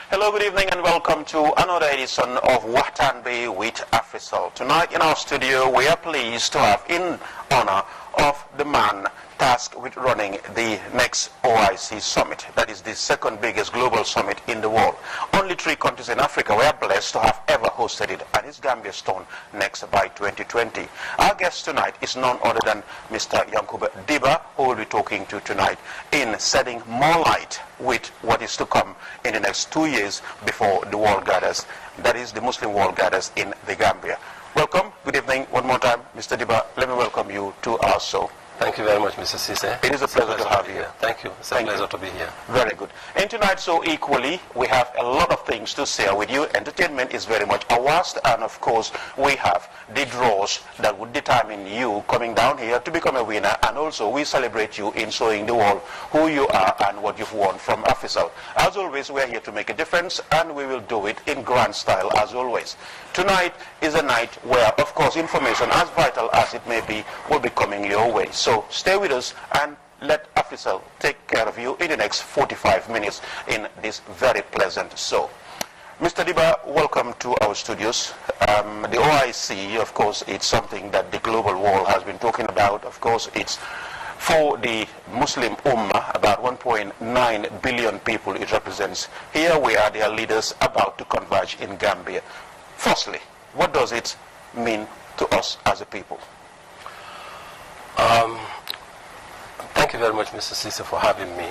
Hello, good evening, and welcome to another edition of Wahtan with Africell. Tonight in our studio, we are pleased to have in honor of the man tasked with running the next OIC summit. That is the second biggest global summit in the world. Only 3 countries in Africa were blessed to have ever hosted it, and it's Gambia Stone next by 2020. Our guest tonight is none other than Mr. Yankuba Diba, who will be talking to tonight in shedding more light with what is to come in the next 2 years before the world gathers. That is the Muslim world gathers in the Gambia. Welcome, good evening one more time, Mr. Diba. Let me welcome you to our show. Thank you very much, Mr. Cisse. It is a pleasure to have you here. Thank you. It's a pleasure to be here. Very good. And tonight, so equally, we have a lot of things to share with you. Entertainment is very much a vast, and of course, we have the draws that would determine you coming down here to become a winner, and also we celebrate you in showing the world who you are and what you've won from Africell. As always, we're here to make a difference, and we will do it in grand style as always. Tonight is a night where, of course, information, as vital as it may be, will be coming your way. So stay with us and let Africell take care of you in the next 45 minutes in this very pleasant show. Mr. Diba, welcome to our studios. The OIC, of course, it's something that the global world has been talking about. Of course, it's for the Muslim Ummah, about 1.9 billion people it represents. Here we are, their leaders about to converge in Gambia. Firstly, what does it mean to us as a people? Thank you very much, Mr. Cisse, for having me.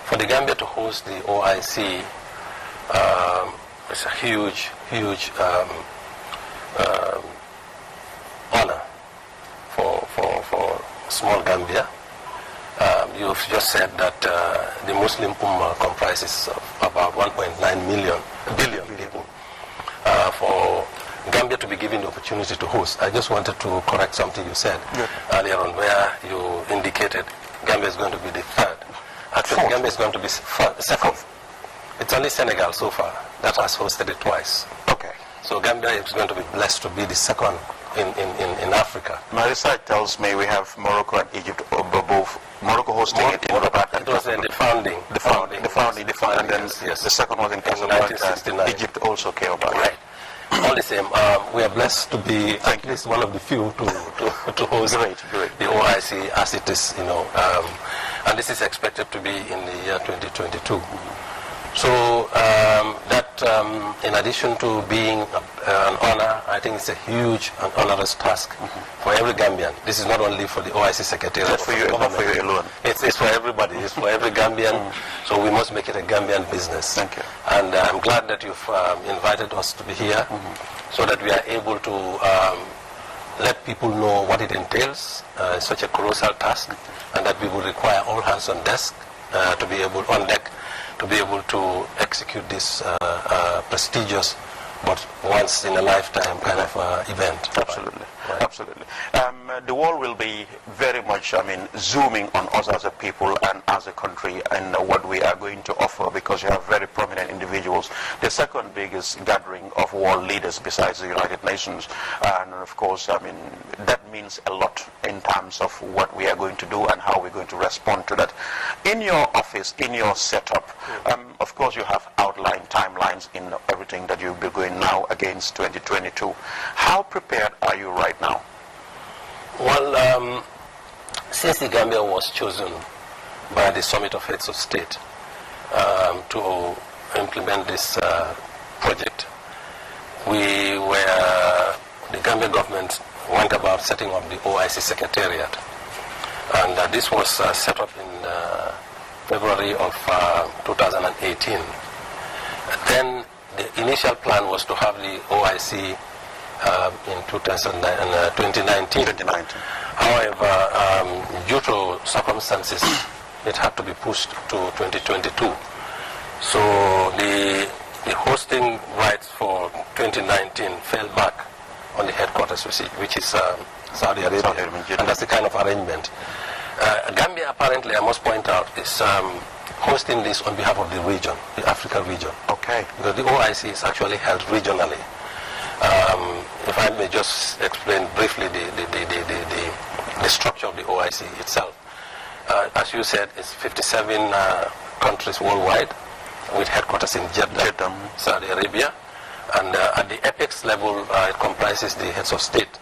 For the Gambia to host the OIC, it's a huge honor for small Gambia. You've just said that the Muslim Ummah comprises of about 1.9 billion people. For Gambia to be given the opportunity to host, I just wanted to correct something you said earlier on, where you indicated Gambia is going to be the third. Actually, Gambia is going to be second. It's only Senegal so far that has hosted it twice. Okay. So Gambia is going to be blessed to be the second in Africa. My research tells me we have Morocco and Egypt, both Morocco hosting it in Wahtan. It was in the founding, and then yes. The second was in Casablanca, and Egypt also came about. Right. All the same, we are blessed to be at least one of the few to host the OIC as it is, and this is expected to be in the year 2022. So in addition to being an honor, I think it's a huge and onerous task for every Gambian. This is not only for the OIC Secretariat. Not for you alone. It's for everybody. It's for every Gambian. So we must make it a Gambian business. Thank you. And I'm glad that you've invited us to be here so that we are able to let people know what it entails. It's such a colossal task, and that we will require all hands on deck to be able to execute this prestigious but once in a lifetime kind of event. Absolutely. Right. Absolutely. The world will be very much, zooming on us as a people and as a country and what we are going to offer, because you have very prominent individuals. The second biggest gathering of world leaders besides the United Nations. And of course, that means a lot in terms of what we are going to do and how we're going to respond to that. In your office, in your setup, of course you have outlined timelines in everything that you'll be going now against 2022. How prepared are you right now? Well, since the Gambia was chosen by the Summit of Heads of State to implement this project, the Gambia government went about setting up the OIC Secretariat. And this was set up in February of 2018. Then the initial plan was to have the OIC in 2019. However, due to circumstances, it had to be pushed to 2022. So the hosting rights for 2019 fell back on the headquarters, which is Saudi Arabia. And that's the kind of arrangement. Gambia, apparently, I must point out, is hosting this on behalf of the region, the African region. Okay. Because the OIC is actually held regionally. If I may just explain briefly the structure of the OIC itself. As you said, it's 57 countries worldwide, with headquarters in Jeddah, Saudi Arabia. And at the apex level, it comprises the heads of state.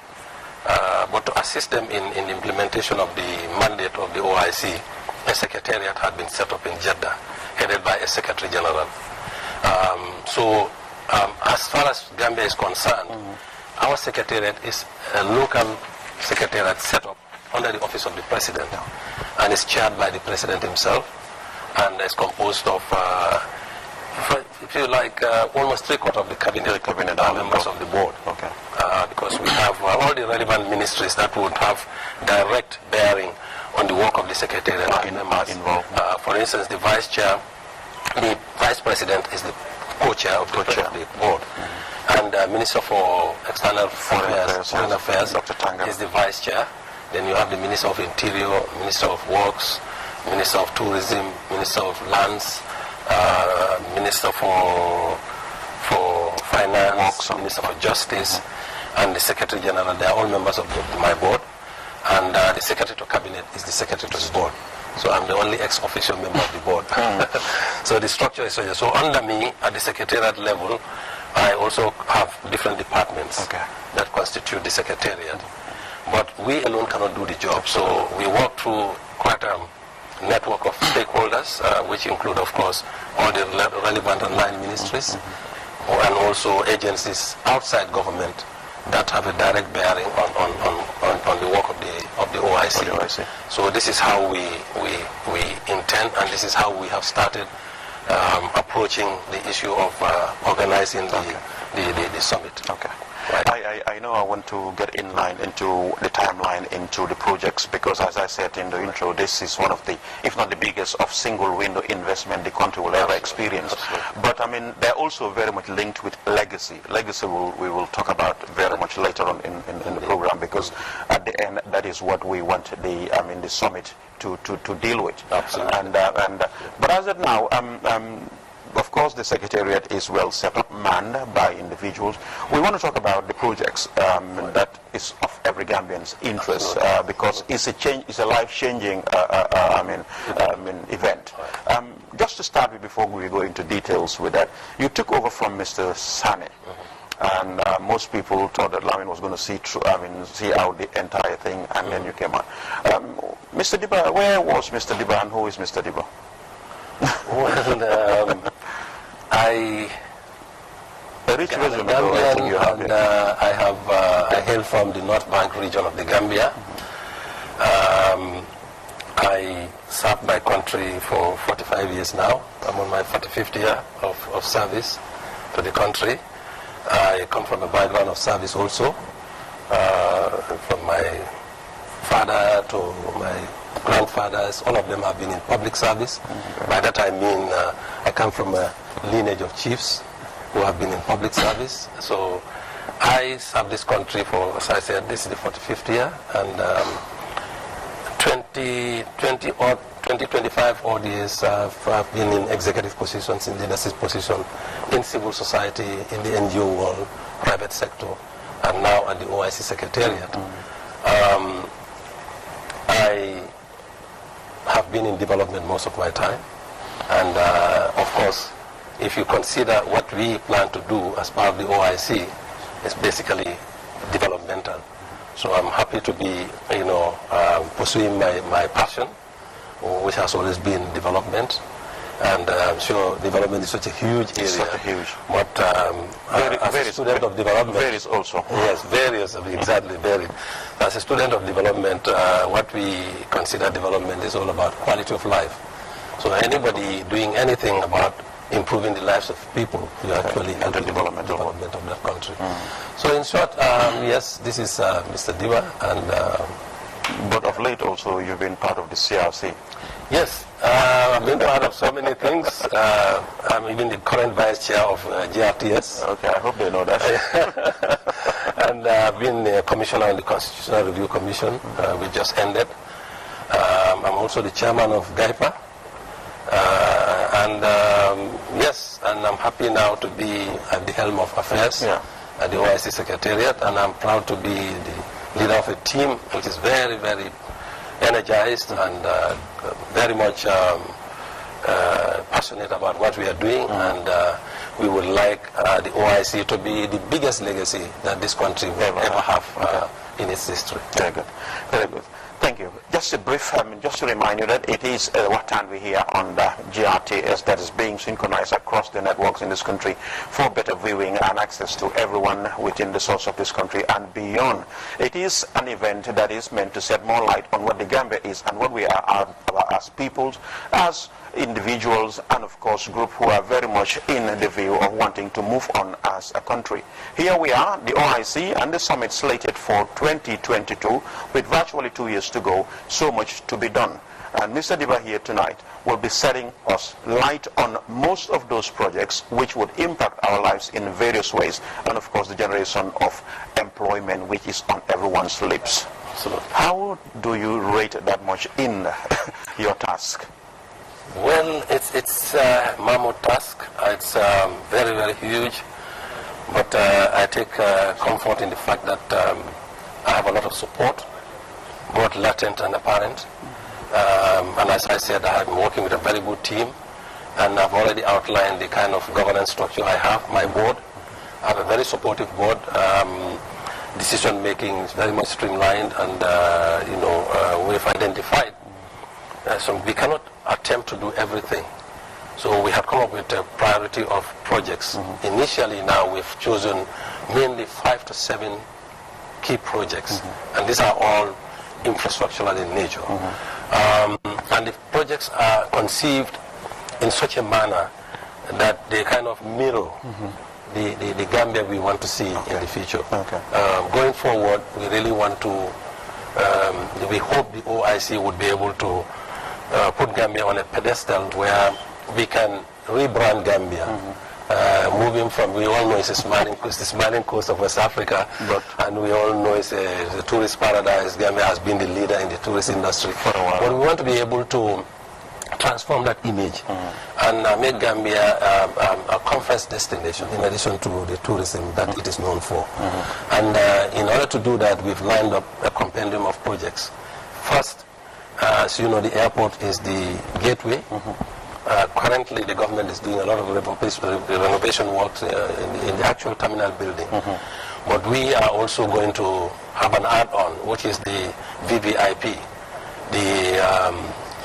But to assist them in the implementation of the mandate of the OIC, a secretariat had been set up in Jeddah, headed by a Secretary General. As far as Gambia is concerned, our secretariat is a local secretariat set up under the office of the President, and is chaired by the President himself, and is composed of, if you like, almost three-quarters of the cabinet are members of the board. Okay. Because we have all the relevant ministries that would have direct bearing on the work of the secretariat members involved. For instance, the vice chair, the vice president is the co-chair of the board. And Minister for External Affairs Dr. Tanga is the vice chair. Then you have the Minister of Interior, Minister of Works, Minister of Tourism, Minister of Lands, Minister for Finance, Minister for Justice, and the Secretary General. They are all members of my board. And the Secretary to Cabinet is the Secretary to the board. So I'm the only ex-official member of the board. So the structure is such. So under me, at the secretariat level, I also have different departments that constitute the secretariat. But we alone cannot do the job. So we work through quite a network of stakeholders, which include, of course, all the relevant and line ministries, and also agencies outside government that have a direct bearing on the work of the OIC. So this is how we intend, and this is how we have started approaching the issue of organizing the summit. Okay. Right. I know I want to get in line into the timeline, into the projects, because as I said in the intro, this is one of the, if not the biggest, of single window investment the country will ever experience. But I mean, they're also very much linked with legacy. Legacy we will talk about very much later on in the program, because at the end, that is what we want the summit to deal with. Absolutely. But as of now, of course, the Secretariat is well set up, manned by individuals. We want to talk about the projects that is of every Gambian's interest, because it's a life-changing event. Just to start with, before we go into details with that, you took over from Mr. Sane, and most people thought that Lamin was going to see out the entire thing, and then you came on. Mr. Diba, where was Mr. Diba, and who is Mr. Diba? Well, I hail from the North Bank region of the Gambia. I served my country for 45 years now. I'm on my 45th year of service to the country. I come from a background of service also, from my father to my grandfathers. All of them have been in public service. By that I mean I come from a lineage of chiefs who have been in public service. So I served this country for, as I said, this is the 45th year, and 25 odd years I've been in executive positions, in leadership position, in civil society, in the NGO world, private sector, and now at the OIC Secretariat. I have been in development most of my time, and of course, if you consider what we plan to do as part of the OIC, it's basically developmental. So I'm happy to be, pursuing my passion, which has always been development. And I'm sure development is such a huge area. But as a student of development, varies also. Yes, various, exactly, varied. As a student of development, what we consider development is all about quality of life. So anybody doing anything about improving the lives of people, you actually help the development of that country. So in short, yes, this is Mr. Diba, and but of late also you've been part of the CRC. Yes, I've been part of so many things. I'm even the current vice chair of GRTS. Okay, I hope they know that. And I've been a commissioner on the Constitutional Review Commission, which just ended. I'm also the chairman of GAIPA. Yes, and I'm happy now to be at the helm of affairs at the OIC Secretariat, and I'm proud to be the leader of a team which is very, very energized and very much passionate about what we are doing, and we would like the OIC to be the biggest legacy that this country will ever have in its history. Very good. Very good. Thank you. Just a brief, just to remind you that it is Wahtan we hear on the GRTS that is being synchronized across the networks in this country for better viewing and access to everyone within the source of this country and beyond. It is an event that is meant to shed more light on what the Gambia is and what we are as peoples, as individuals, and of course group who are very much in the view of wanting to move on as a country. Here we are, the OIC and the summit slated for 2022 with virtually 2 years to go, so much to be done. And Mr. Diba here tonight will be setting us light on most of those projects which would impact our lives in various ways, and of course the generation of employment which is on everyone's lips. So how do you rate that much in your task? Well, it's a mammoth task. It's very, very huge. But I take comfort in the fact that I have a lot of support, both latent and apparent. And as I said, I have been working with a very good team. And I've already outlined the kind of governance structure I have, my board. I have a very supportive board. Decision making is very much streamlined, and we've identified we cannot attempt to do everything. So we have come up with a priority of projects. Initially now we've chosen mainly 5 to 7 key projects, and these are all infrastructural in nature. And the projects are conceived in such a manner that they kind of mirror the Gambia we want to see in the future. Going forward, we really want to, we hope the OIC would be able to put Gambia on a pedestal where we can rebrand Gambia, moving from, we all know it's the smiling coast of West Africa, and we all know it's a tourist paradise. Gambia has been the leader in the tourist industry for a while. But we want to be able to transform that image and make Gambia a conference destination in addition to the tourism that it is known for. And in order to do that, we've lined up a compendium of projects. First, as you know, the airport is the gateway. Currently, the government is doing a lot of renovation works in the actual terminal building. But we are also going to have an add-on, which is the VVIP.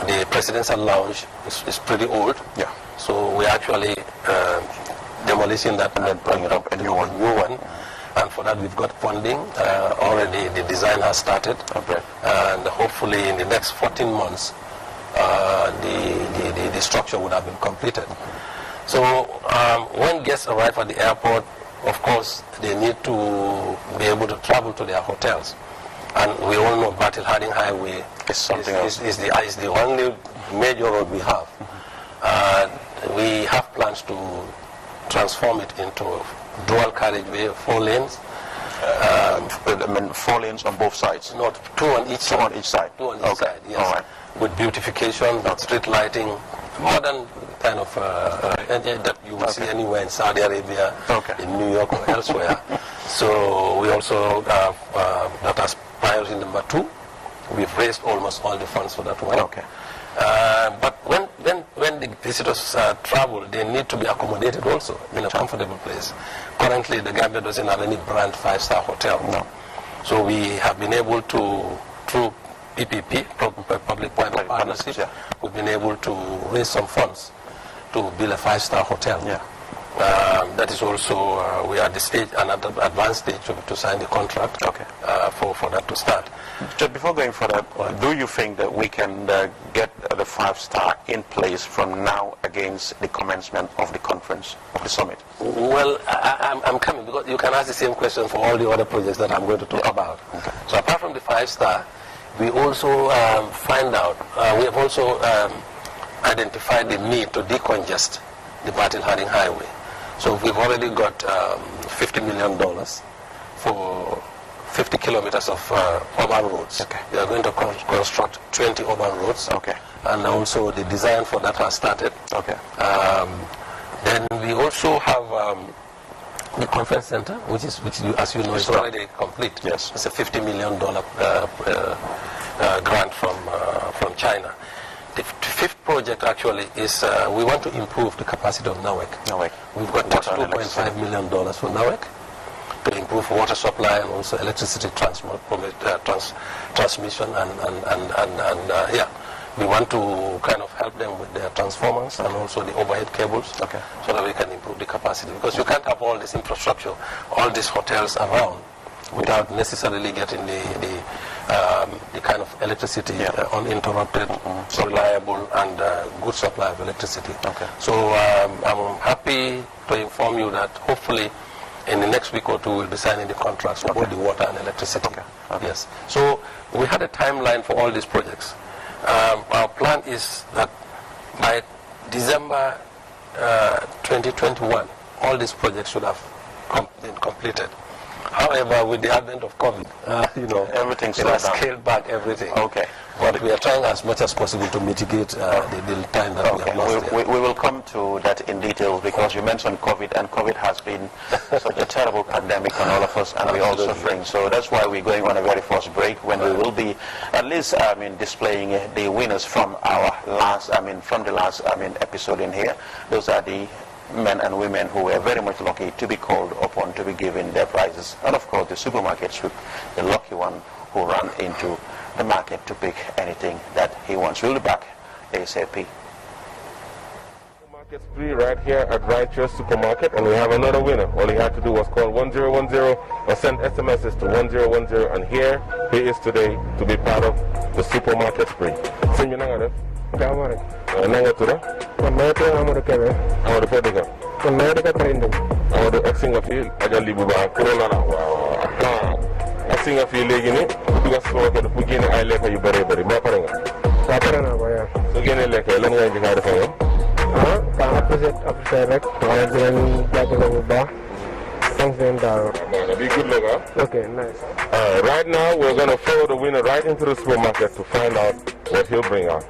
The presidential lounge is pretty old. So we're actually demolishing that and then bringing up a new one. And for that, we've got funding. Already the design has started. And hopefully in the next 14 months, the structure would have been completed. So when guests arrive at the airport, of course, they need to be able to travel to their hotels. And we all know Battle Harding Highway is the only major road we have. We have plans to transform it into dual carriageway, 4 lanes. 4 lanes on both sides? No, 2 on each side. 2 on each side? 2 on each side, yes. All right. With beautification, with street lighting, modern kind of that you will see anywhere in Saudi Arabia, in New York or elsewhere. So we also have that as priority number 2. We've raised almost all the funds for that one. But when the visitors travel, they need to be accommodated also in a comfortable place. Currently, the Gambia doesn't have any brand 5-star hotel. So we have been able to, through PPP, public-private partnership, we've been able to raise some funds to build a 5-star hotel. That is also, we are at the stage, an advanced stage to sign the contract for that to start. Just before going further, do you think that we can get the 5-star in place from now against the commencement of the conference, of the summit? Well, I'm coming, because you can ask the same question for all the other projects that I'm going to talk about. So apart from the 5-star, we also we have also identified the need to decongest the Battle Harding Highway. So we've already got $50 million for 50 kilometers of urban roads. We are going to construct 20 urban roads. And also the design for that has started. Then we also have the conference center, which as you know, is already complete. It's a $50 million grant from China. The fifth project actually is we want to improve the capacity of NAWEC. We've got $2.5 million for NAWEC to improve water supply and also electricity transmission and we want to kind of help them with their transformers and also the overhead cables so that we can improve the capacity, because you can't have all this infrastructure, all these hotels around without necessarily getting the kind of electricity uninterrupted, reliable and good supply of electricity. So I'm happy to inform you that hopefully in the next week or two we'll be signing the contracts for both the water and electricity. Yes. So we had a timeline for all these projects. Our plan is that by December 2021 all these projects should have been completed. However, with the advent of COVID, everything scaled back everything. But we are trying as much as possible to mitigate the time that we have lost. We will come to that in detail, because you mentioned COVID, and COVID has been such a terrible pandemic on all of us, and we're all suffering. So that's why we're going on a very first break, when we will be at least displaying the winners from our last episode in here. Those are the men and women who were very much lucky to be called upon to be given their prizes. And of course the supermarket sweep, the lucky one who ran into the market to pick anything that he wants. We'll be back ASAP. Supermarket spree right here at Righteous Supermarket, and we have another winner. All he had to do was call 1010 or send SMSs to 1010, and here he is today to be part of the supermarket spree. Sing nanga tura? Amadou Kebe. Amadou Fodika. Amadou Exinga fi ajali buba corona la. Wow. Exinga fi legi ni duga so ko fu gene ay lekka yu bare bare ba pare nga. Ba pare na ko ya. So gene lekka lan ngay jika defa yo? Ka appreciate rek. Wala dinañ jaggo bu baax. Thanks them down. Be good luck. Okay, nice. Right now we're going to follow the winner right into the supermarket to find out what he'll bring out.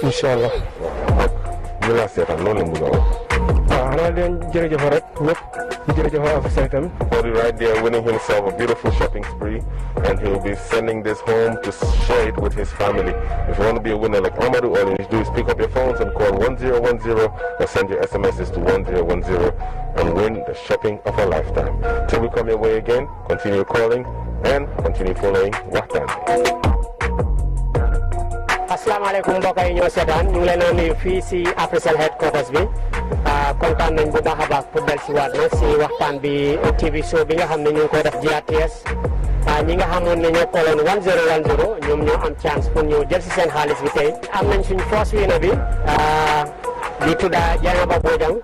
Inshallah. Body right there winning himself a beautiful shopping spree, and he'll be sending this home to share it with his family. If you want to be a winner like Amadou, all you need to do is pick up your phones and call 1010 or send your SMSs to 1010 and win the shopping of a lifetime. Till we come your way again, continue calling and continue following Wahtan. Assalamualaikum mbokk yi ñoo seetaan ñu ngi leen a nuyu fii si Africell headquarters bi kontaan nañ bu baax a baax pour del si waat na si waxtaan bi TV show bi nga xam ne ñu ngi koy def GRTS ñi nga xamoon ne ñoo koloon 1010 ñoom ñoo am chance pour ñu jël si seen xaalis bi tey am nañ suñ first winner bi di tudda Jaynaba Bojang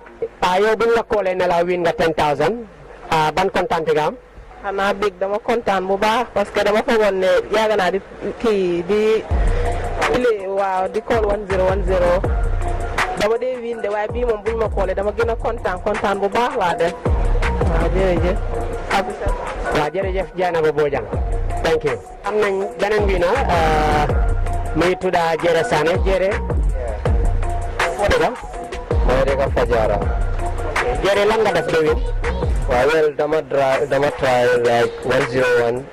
yow buñ la koolee ne la win nga 10,000 ban kontaan nga am. xanaa bég dama kontaan bu baax parce que dama foogoon ne yàgg naa di kii di waaw di call 1010 dama dee wiin de waaye bii moom buñ ma koolee dama gën a kontaan bu baax laa def waaw jërëjëf waaw jërëjëf Jaynaba Bojang thank you am nañ beneen wi na muy tudda Jere Sané Jere foo dëgga moo dëgga Fajara Jere lan nga def de win well dama try like 101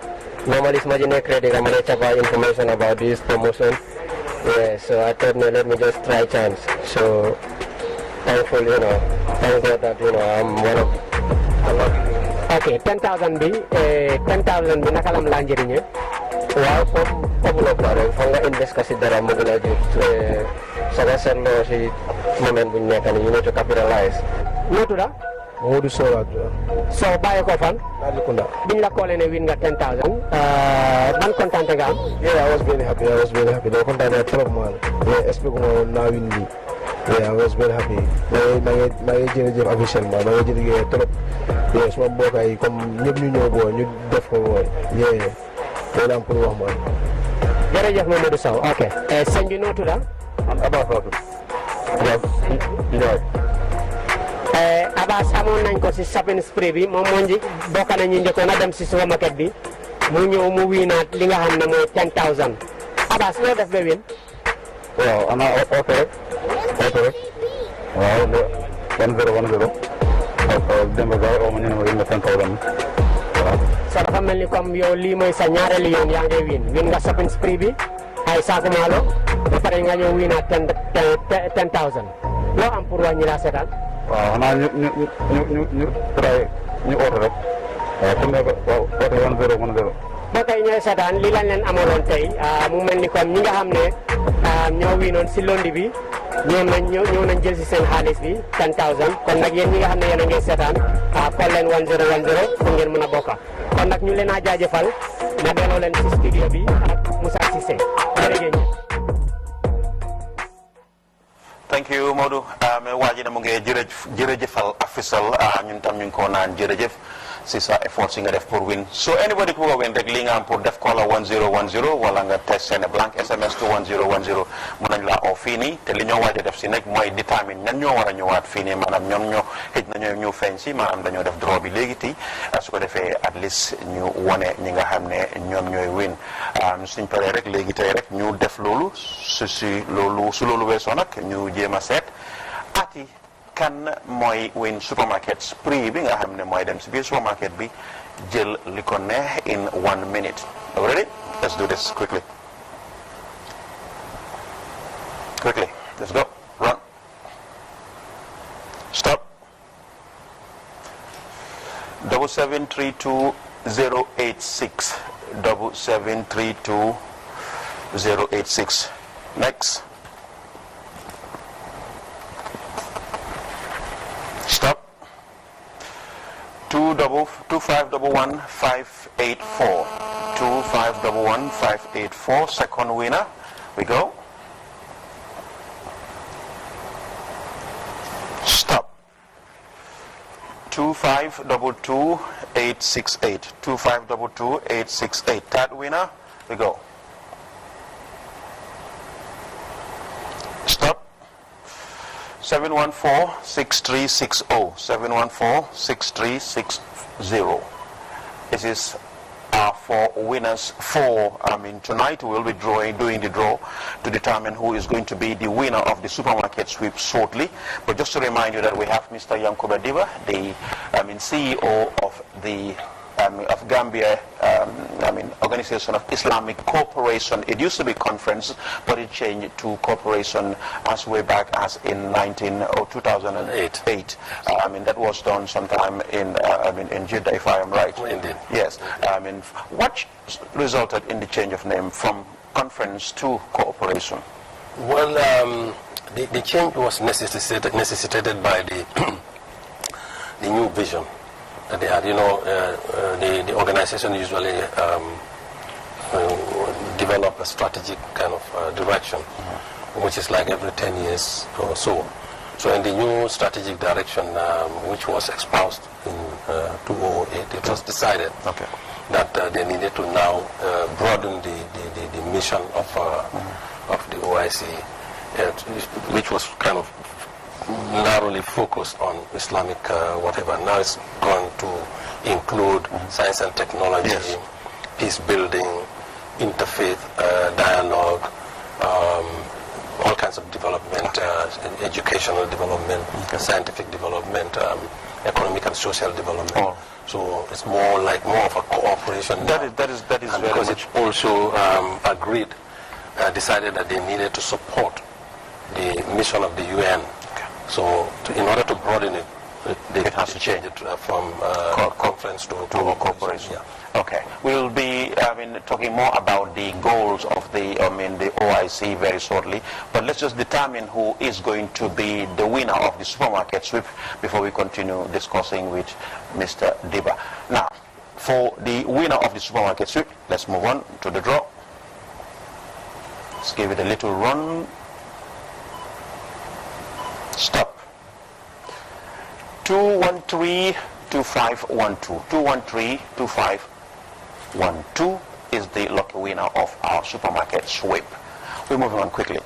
normally suma jëndee credit dama dee tapa information about this promotion. Yeah, so I thought, no, let me just try chance. So thankful, thank God that, I'm one of okay, 10,000 bi, 10,000 bi naka lam la njëriñe? Waaw, comme développement rek foog nga invest ko si dara mu gën a jur soo ko seetloo si moment bu ñu nekk nii you need to capitalize. noo tudda Modou Sow laa tudd. soo bàyyi ko fan Latrikunda. biñ la koolee ne win nga 10,000 ban kontante nga am. Yeah, I was very happy. Dama kontaan trop man. Yeah, expect ko ma naa win bi. Yeah, I was very happy. maa ngi jërëjëf Africell maa ngi jërëjëf trop. Yeah, suma mbokk yi comme ñëpp ñu ñëw boo ñu def ko mooy. Yeah, loolu am pour wax man. jërëjëf Mamadou Sow ok sëñ bi noo tudda man Abbas laa tudd. Abbas amoon nañ ko si shopping spree bi moom moo bokk na ñu njëkkoon a dem si supermarket bi mu ñëw mu wiinaat li nga xam ne mooy 10,000 Abbas loo def ba win. waaw ana oote rek waaw 1010 démb gaay oo ma ñu ne ma win nga 10,000 waaw. so dafa mel ni comme yow lii mooy sa ñaareelu yoon yaa ngi win nga shopping spree bi ay saako maalo ba pare nga ñëw wiinaat 10,000 loo am pour wàññi laa seetaan. waaw xanaa ñu try ñu oote rek waaw ku nekk waaw oote 1010. ba tey ñooy seetaan li lañ leen amaloon tey mu mel ni comme ñi nga xam ne ñoo wiinoon si londi bi ñëw nañ jël si seen xaalis bi 10,000 kon nag yéen ñi nga xam ne yéen a ngi seetaan call leen 1010 pour ngeen mën a bokka kon nag ñu leen a jaajëfal ma delloo leen si studio bi ak Moussa Cissé jërëjëf. Thank you Modou waa ji ne mu ngi jërëjëfal Africell ñun tam ñu ngi ko naan jërëjëf si sa effort si nga def pour win so anybody ku ko win rek li nga am pour def call 1010 wala nga test seen blank SMS to 1010 mën nañ laa oo fii nii te li ñoo waaj a def si nag mooy détermine ñan ñoo war a ñëwaat fii nii maanaam ñoom ñoo xëj na ñu feeñ si maanaam dañoo def draw bi léegi ti su ko defee at least ñu wane ñi nga xam ne ñoom ñooy win suñ paree rek léegi tey rek ñu def loolu su loolu weesoo nag ñu jéem a seet ati kan mooy win supermarket spree bi nga xam ne mooy dem si biir supermarket bi jël li ko neex in 1 minute. Ready? Let's do this quickly. Let's go. Run. Stop. 7732086. 7732086. Next. Stop. 2511-584. 2511-584. Second winner. We go. Stop. 2522-868. 2522-868. Third winner. We go. Stop. 714-6360. 714-6360. This is our 4 winners. Tonight we will be doing the draw to determine who is going to be the winner of the supermarket sweep shortly. But just to remind you that we have Mr. Yankuba Diba, the CEO of the of Gambia, Organization of Islamic Cooperation. It used to be conference, but it changed to cooperation as way back as in 2008. That was done sometime in Jeddah, if I am right. Indeed. Yes. What resulted in the change of name from conference to cooperation? Well, the change was necessitated by the the new vision that they had. The organization usually develop a strategic kind of direction, which is like every 10 years or so. So in the new strategic direction, which was espoused in 2008, it was decided that they needed to now broaden the mission of the OIC, which was kind of narrowly focused on Islamic whatever. Now it's going to include science and technology, peace building, interfaith dialogue, all kinds of development, educational development, scientific development, economic and social development. So it's more of a cooperation. That is very because much. it also decided that they needed to support the mission of the UN. So in order to broaden it, they have to change it from conference to cooperation. Yeah. Okay, we'll be talking more about the goals of the OIC very shortly, but let's just determine who is going to be the winner of the supermarket sweep before we continue discussing with Mr. Diba. Now, for the winner of the supermarket sweep, let's move on to the draw. Let's give it a little run. Stop. 213-2512. 213-2512 is the lucky winner of our supermarket sweep. We're moving on quickly.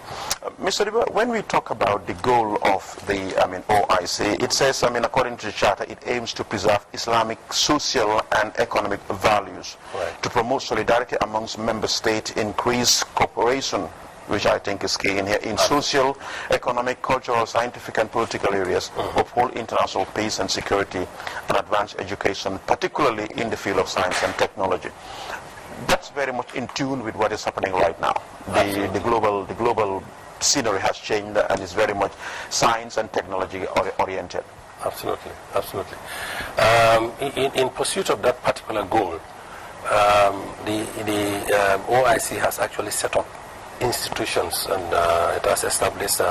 Mr. Diba, when we talk about the goal of the OIC, it says, according to the charter, it aims to preserve Islamic social and economic values, to promote solidarity amongst member states, increase cooperation, which I think is key in here, in social, economic, cultural, scientific and political areas, uphold international peace and security, and advance education, particularly in the field of science and technology. That's very much in tune with what is happening right now. The global scenery has changed and is very much science and technology oriented. Absolutely, absolutely. In pursuit of that particular goal, the OIC has actually set up institutions and it has established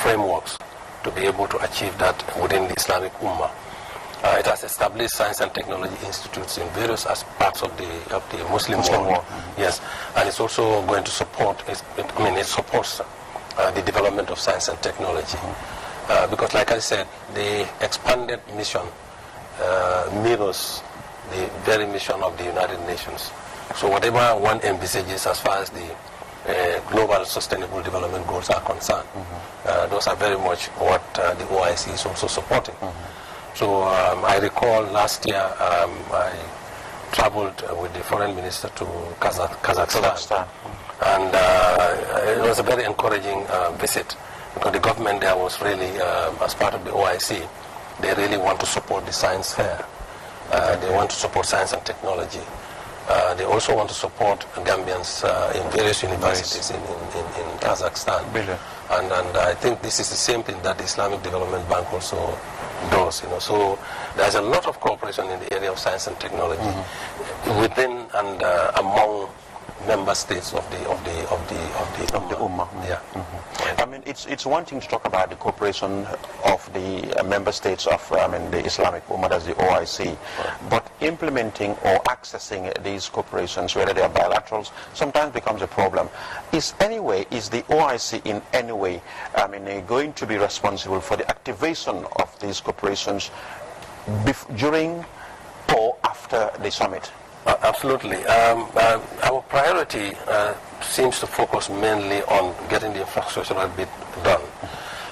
frameworks to be able to achieve that within the Islamic Ummah. It has established science and technology institutes in various parts of the Muslim world. Yes, and it's also going to support. It supports the development of science and technology, because, like I said, the expanded mission mirrors the very mission of the United Nations. So whatever one envisages as far as the global sustainable development goals are concerned, those are very much what the OIC is also supporting. So I recall last year I traveled with the foreign minister to Kazakhstan. And it was a very encouraging visit, because the government there was really, as part of the OIC, they really want to support the science fair. They want to support science and technology. They also want to support Gambians in various universities in Kazakhstan. And I think this is the same thing that the Islamic Development Bank also does. So there's a lot of cooperation in the area of science and technology within and among member states of the Ummah. Yeah. It's one thing to talk about the cooperation of the member states of the Islamic Ummah, that's the OIC, but implementing or accessing these cooperations, whether they are bilaterals, sometimes becomes a problem. Is the OIC in any way going to be responsible for the activation of these cooperations during or after the summit? Absolutely. Our priority seems to focus mainly on getting the infrastructural bit done.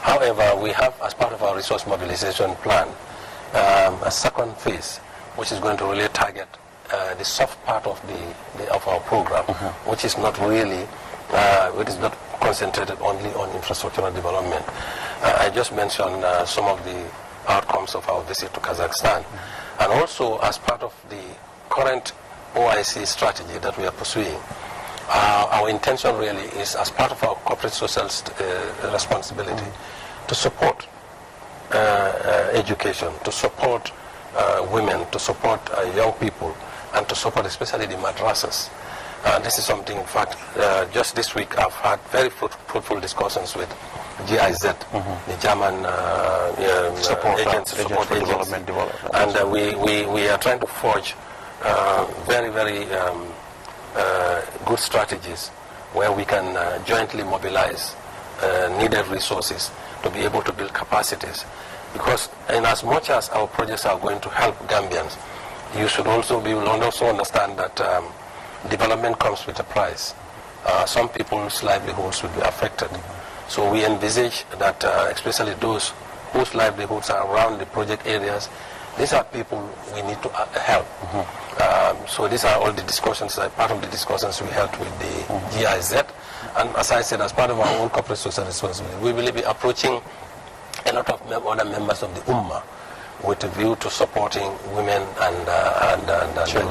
However, we have, as part of our resource mobilization plan, a second phase, which is going to really target the soft part of our program, which is not really, it is not concentrated only on infrastructural development. I just mentioned some of the outcomes of our visit to Kazakhstan, and also as part of the current OIC strategy that we are pursuing, our intention really is, as part of our corporate social responsibility, to support education, to support women, to support young people, and to support especially the madrasas. This is something, in fact, just this week I've had very fruitful discussions with GIZ, the German support agency, and we are trying to forge very, very good strategies where we can jointly mobilize needed resources to be able to build capacities. Because in as much as our projects are going to help Gambians, we will also understand that development comes with a price. Some people's livelihoods will be affected. So we envisage that especially those whose livelihoods are around the project areas, these are people we need to help. So these are all the discussions, part of the discussions we had with the GIZ. And as I said, as part of our own corporate social responsibility, we will be approaching a lot of other members of the Ummah with a view to supporting women and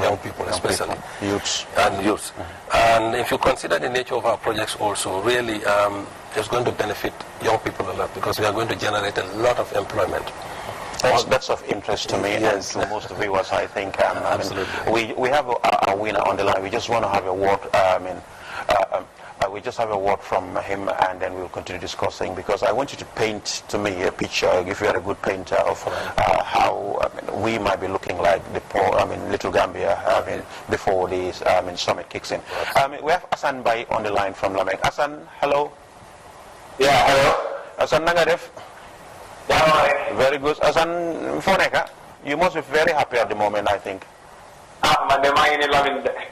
young people, especially youths. And if you consider the nature of our projects also, really it's going to benefit young people a lot, because we are going to generate a lot of employment. That's of interest to me and to most viewers, I think. Absolutely. We have a winner on the line. We just want to have a word. We just have a word from him, and then we'll continue discussing, because I want you to paint to me a picture, if you are a good painter, of how we might be looking like the poor, Little Gambia, before the summit kicks in. We have Asan Bai on the line from Lamek. Asan, hello. Yeah, hello. Asan, nangadef. Yeah, very good. Asan, Foneka, you must be very happy at the moment, I think.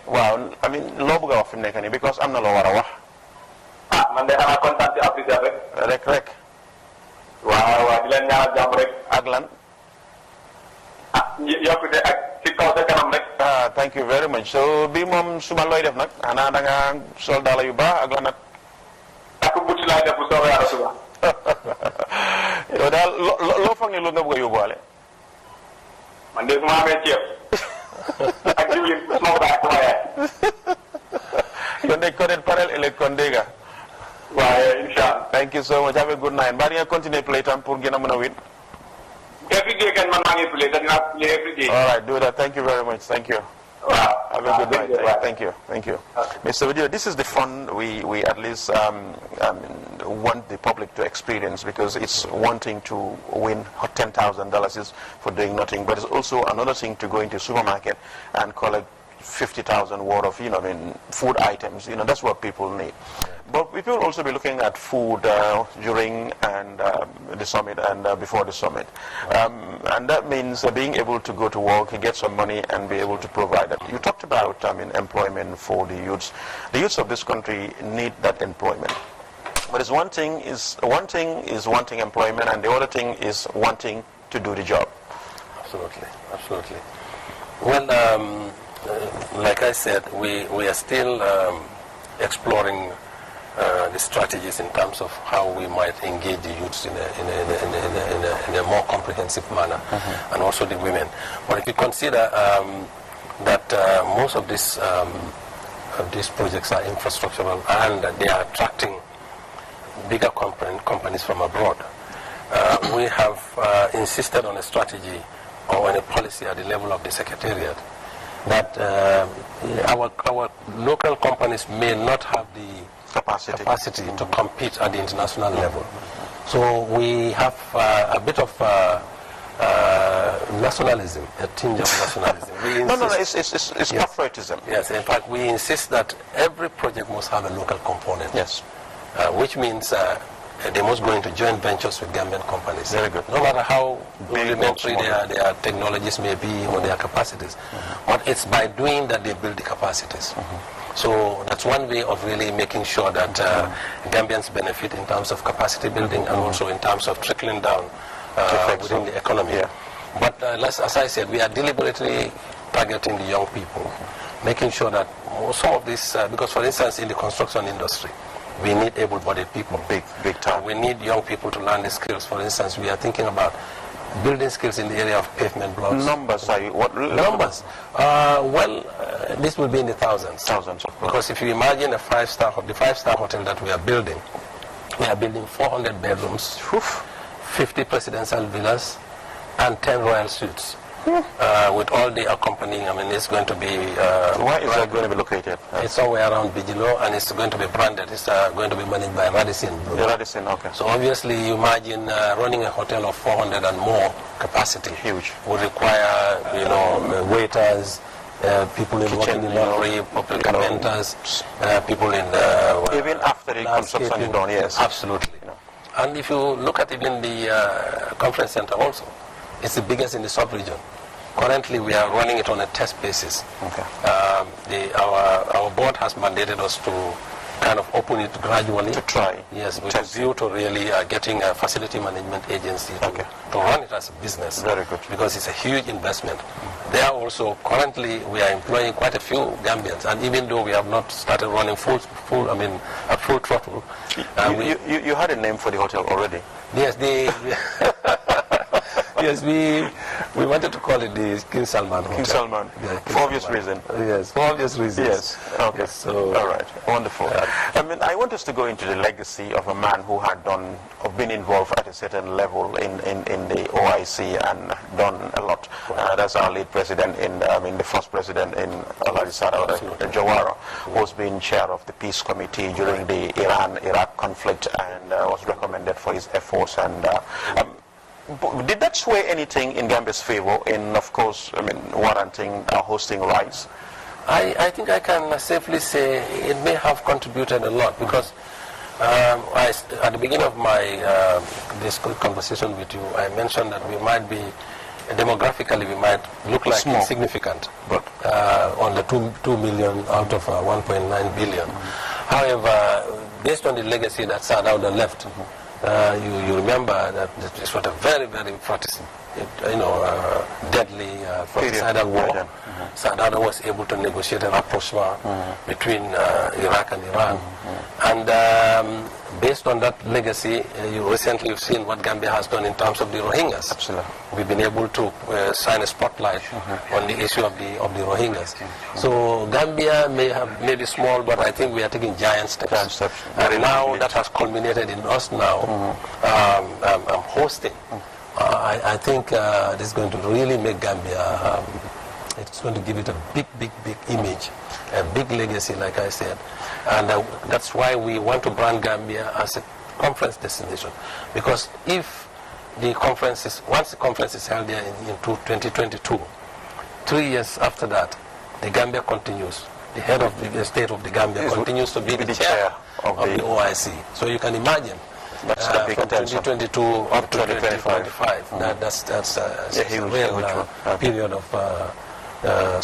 Wow, loo bëgg a wax fi mu nekk nii, because am na loo war a wax. Man de xanaa kontaan ci Africell rek. Rek. waaw di leen ñaanal jàmm rek. Ak lan. yokkute ak ci kaw sa kanam rek. Thank you very much. So bii moom suba looy def nag, xanaa da nga sol daala yu baax ak lan nag. ak buti laay def bu soobee yàlla suba. yow daal loo foog ne lu nga bëgg a yóbbuwaale. man de su ma amee ceeb. ak diwlin ma ko baax sama yaay. kon de ko den parel ëllëg kon dégg nga. waaye incha Thank you so much. Have a good night. Mbaa di nga continuer play tam pour gën a mën a win. every day kan man maa ngi play te dinaa play every day. All right, do that. Thank you very much. Thank you. Wow. Have a good night. Thank you. Thank you. Mr. Video, this is the fun we at least want the public to experience, because it's one thing to win $10,000 is for doing nothing, but it's also another thing to go into a supermarket and collect 50,000 worth of, food items. That's what people need. But we will also be looking at food during and the summit and before the summit. And that means being able to go to work, get some money, and be able to provide that. You talked about employment for the youths. The youths of this country need that employment. But it's one thing is wanting employment, and the other thing is wanting to do the job. Absolutely. Well, like I said, we are still exploring the strategies in terms of how we might engage the youths in a more comprehensive manner, and also the women. But if you consider that most of these projects are infrastructural, and they are attracting bigger companies from abroad, we have insisted on a strategy or on a policy at the level of the Secretariat that our local companies may not have the capacity to compete at the international level. So we have a bit of nationalism, a tinge of nationalism. It's patriotism. Yes, in fact, we insist that every project must have a local component. Yes. Which means they must go into joint ventures with Gambian companies. Very good. No matter how rudimentary their technologies may be or their capacities. But it's by doing that they build the capacities. So that's one way of really making sure that Gambians benefit in terms of capacity building and also in terms of trickling down within the economy. Yeah. But as I said, we are deliberately targeting the young people, making sure that some of this, because for instance in the construction industry, we need able-bodied people. Big time. We need young people to learn the skills. For instance, we are thinking about building skills in the area of pavement blocks. Numbers, what numbers? This will be in the thousands. Thousands, of course. Because if you imagine the five-star hotel that we are building 400 bedrooms, 50 presidential villas, and 10 royal suites. With all the accompanying, it's going to be... Where is that going to be located? It's somewhere around Bijilo, and it's going to be branded. It's going to be managed by Radisson. Radisson, okay. So obviously, you imagine running a hotel of 400 and more capacity. Huge. Would require, waiters, people working in laundry, public carpenters, people in the... Even after the construction is done, yes. Absolutely. And if you look at even the conference center also, it's the biggest in the sub-region. Currently, we are running it on a test basis. Okay. Our board has mandated us to kind of open it gradually. To try. Yes, with a view to really getting a facility management agency to run it as a business. Very good. Because it's a huge investment. There also, currently, we are employing quite a few Gambians, and even though we have not started running at full throttle. You had a name for the hotel already? Yes, yes, We wanted to call it the King Salman Hotel. King Salman, Yeah, for obvious reason. Yes, for obvious reasons. Yes. Okay. So, all right. Wonderful. I mean, I want us to go into the legacy of a man who had been involved at a certain level in the OIC and done a lot. That's our lead president the first president in Jawara, who's been chair of the peace committee during the Iran-Iraq conflict and was recommended for his efforts. And did that sway anything in Gambia's favor in, of course, warranting hosting rights? I think I can safely say it may have contributed a lot because at the beginning of my this conversation with you, I mentioned that we might be, demographically, we might look like small, insignificant, but on the 2 million out of 1.9 billion. However, based on the legacy that Sadauda left, you remember that this was a very, very deadly fratricidal war. Sadauda was able to negotiate a rapprochement between Iraq and Iran. And based on that legacy, you've seen what Gambia has done in terms of the Rohingyas. Absolutely. We've been able to shine a spotlight on the issue of the Rohingyas. So Gambia may be small, but I think we are taking giant steps. And now that has culminated in us now hosting. I think this is going to really make Gambia, it's going to give it a big image, a big legacy, like I said. And that's why we want to brand Gambia as a conference destination. Because if once the conference is held there in 2022, 3 years after that, the Gambia continues. The head of the state of the Gambia continues to be the chair of the OIC. So you can imagine. From 2022 up to 2025. That's a real period of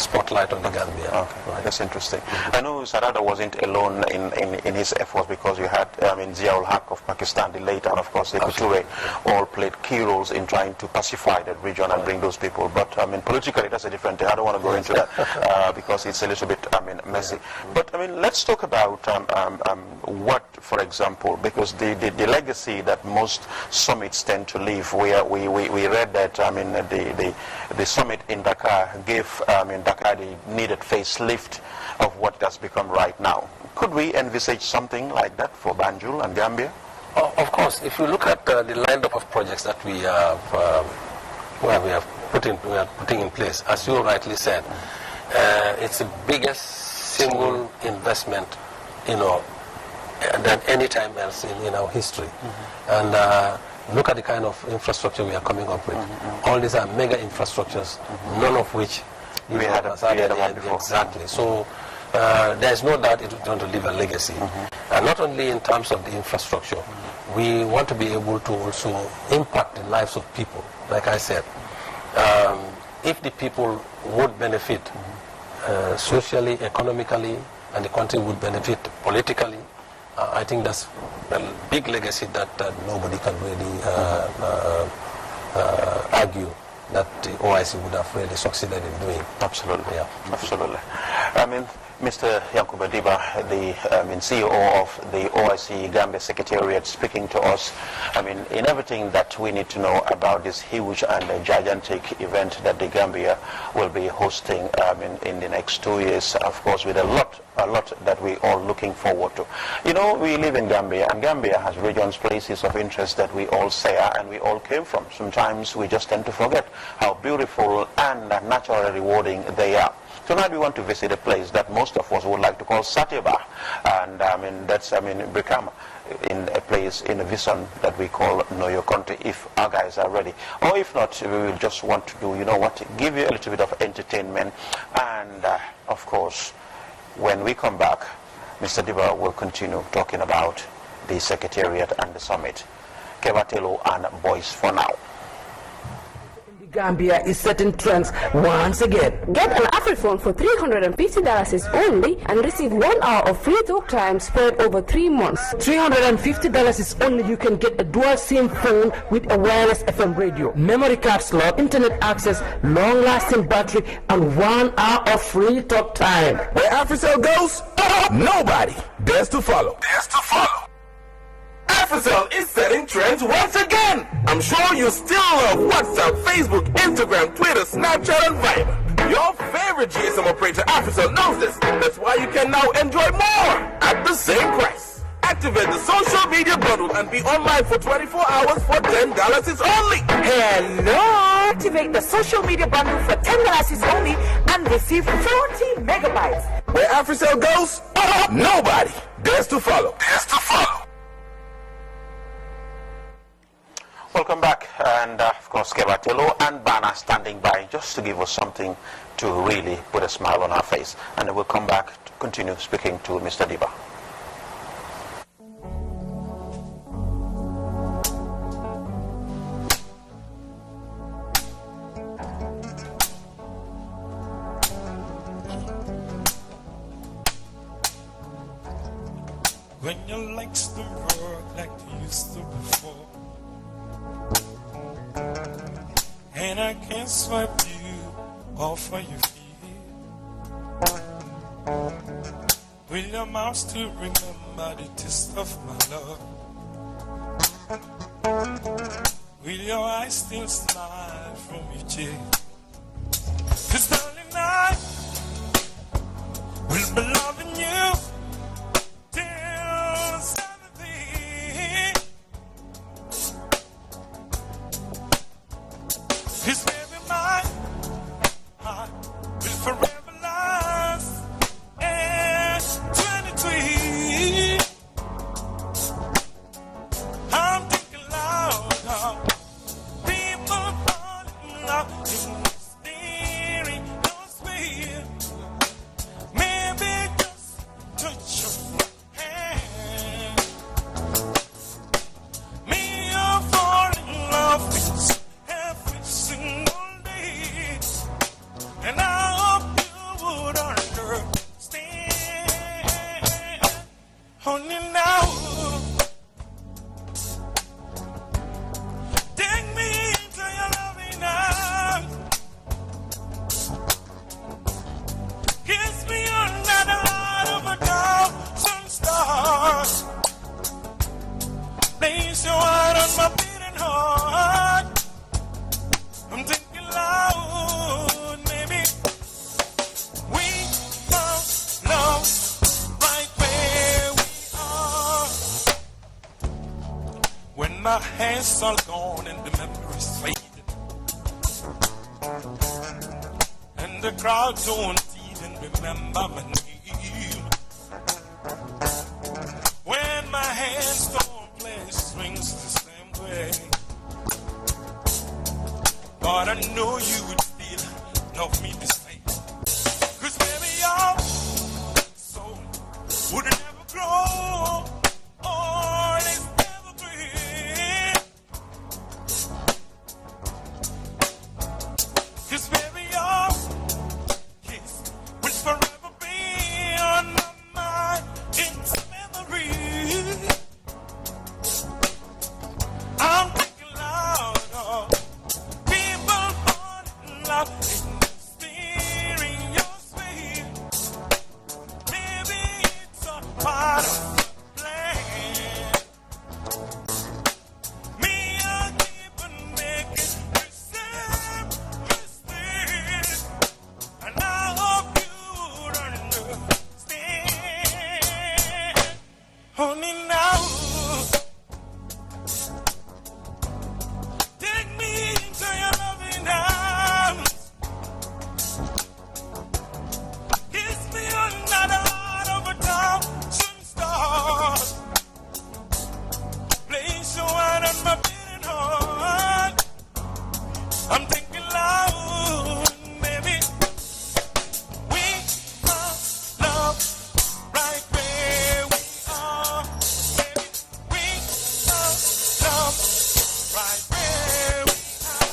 spotlight on the Gambia. Okay. Right. That's interesting. I know Sarada wasn't alone in his efforts because you had Ziaul Haq of Pakistan, the late, and of course Sekou Touré, all played key roles in trying to pacify that region and bring those people. But politically that's a different thing. I don't want to go into that because it's a little bit messy. But let's talk about what, for example, because the legacy that most summits tend to leave. We read that the summit in Dakar gave Dakar the needed facelift of what has become right now. Could we envisage something like that for Banjul and Gambia? Of course, if you look at the lineup of projects that we are putting in place, as you rightly said, it's the biggest single investment, than any time else in our history. And look at the kind of infrastructure we are coming up with. All these are mega infrastructures, none of which we had before. Exactly. So there's no doubt it is going to leave a legacy. And not only in terms of the infrastructure, we want to be able to also impact the lives of people. Like I said, if the people would benefit socially, economically, and the country would benefit politically, I think that's a big legacy that nobody can really argue that the OIC would have really succeeded in doing. Absolutely. Yeah. Absolutely. Mr. Yankuba Diba, the CEO of the OIC Gambia Secretariat, speaking to us, in everything that we need to know about this huge and gigantic event that the Gambia will be hosting in the next 2 years, of course, with a lot that we all looking forward to. We live in Gambia, and Gambia has regions, places of interest that we all share and we all came from. Sometimes we just tend to forget how beautiful and naturally rewarding they are. Tonight we want to visit a place that most of us would like to call Satyaba, and that's Brikama, in a place, in a vision that we call Know Your Country, if our guys are ready. Or if not, we will just want to do, give you a little bit of entertainment, and of course, when we come back, Mr. Diba will continue talking about the Secretariat and the Summit. Kevatelo and boys for now. Gambia is setting trends once again. Get an Africell for $350 only and receive 1 hour of free talk time spread over 3 months. $350 is only you can get a dual SIM phone with a wireless FM radio, memory card slot, internet access, long-lasting battery, and 1 hour of free talk time. Where Africell goes, nobody dares to follow. Africell is setting trends once again. I'm sure you still love WhatsApp, Facebook, Instagram, Twitter, Snapchat, and Viber. Your favorite GSM operator, Africell, knows this. That's why you can now enjoy more at the same price. Activate the social media bundle and be online for 24 hours for $10 is only. Hello! Activate the social media bundle for $10 is only and receive 40 megabytes. Where Africell goes, nobody dares to follow. Welcome back, and of course Kebatelo and Bana standing by just to give us something to really put a smile on our face, and then we'll come back to continue speaking to Mr. Diba. When your legs don't work like they used to before, and I can't swipe you off of your feet, will your mouth still remember the taste of my love? Will your eyes still smile from your cheek? 'Cause darling, I will be loving you till Saturday. 'Cause baby, my heart will forever last at 23. I'm thinking loud, people falling love in steering your speed. Maybe just touch your hand. Me, you're falling in love with every single day, and I hope you would understand. Only now, take me into your loving arms, kiss me under the light of a thousand stars, place your heart on my beating heart. I'm thinking loud, maybe we found love right where we are. When my hands are gone and the memories fade, and the crowd don't even remember my name. When my hands don't play strings the same way, but I know you would still love me the same. 'Cause baby, your soul would never grow, or it's never green. 'Cause baby, your kiss will forever be on my mind. It's a memory. I'm thinking loud, people fall in love in steering your speed. Maybe it's a part of the plan. Me, I keep on making the same mistake, and I hope you would understand. Only now, take me into your loving arms, kiss me under the light of a thousand stars, place your hand on my beating heart. I'm thinking loud, baby, we found love right where we are. Baby, we found love right where we are.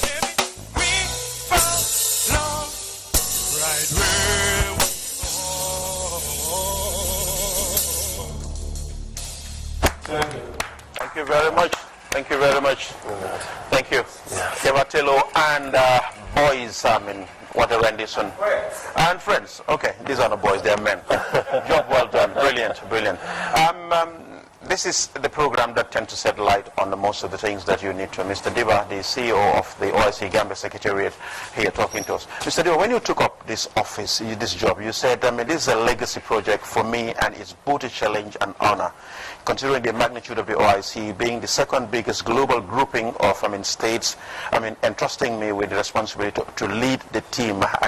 Baby, we found love right where we are. Thank you very much. Thank you very much. Thank you. Kebatelo and boys, I mean, what a rendition. And friends. Okay, these are the boys, they're men. Job well done. Brilliant, brilliant. This is the program that tends to shed light on most of the things that you need to. Mr. Diba, the CEO of the OIC Gambia Secretariat, here talking to us. Mr. Diba, when you took up this office, this job, you said, this is a legacy project for me and it's both a challenge and honor. Considering the magnitude of the OIC being the second biggest global grouping of states, entrusting me with the responsibility to lead the team at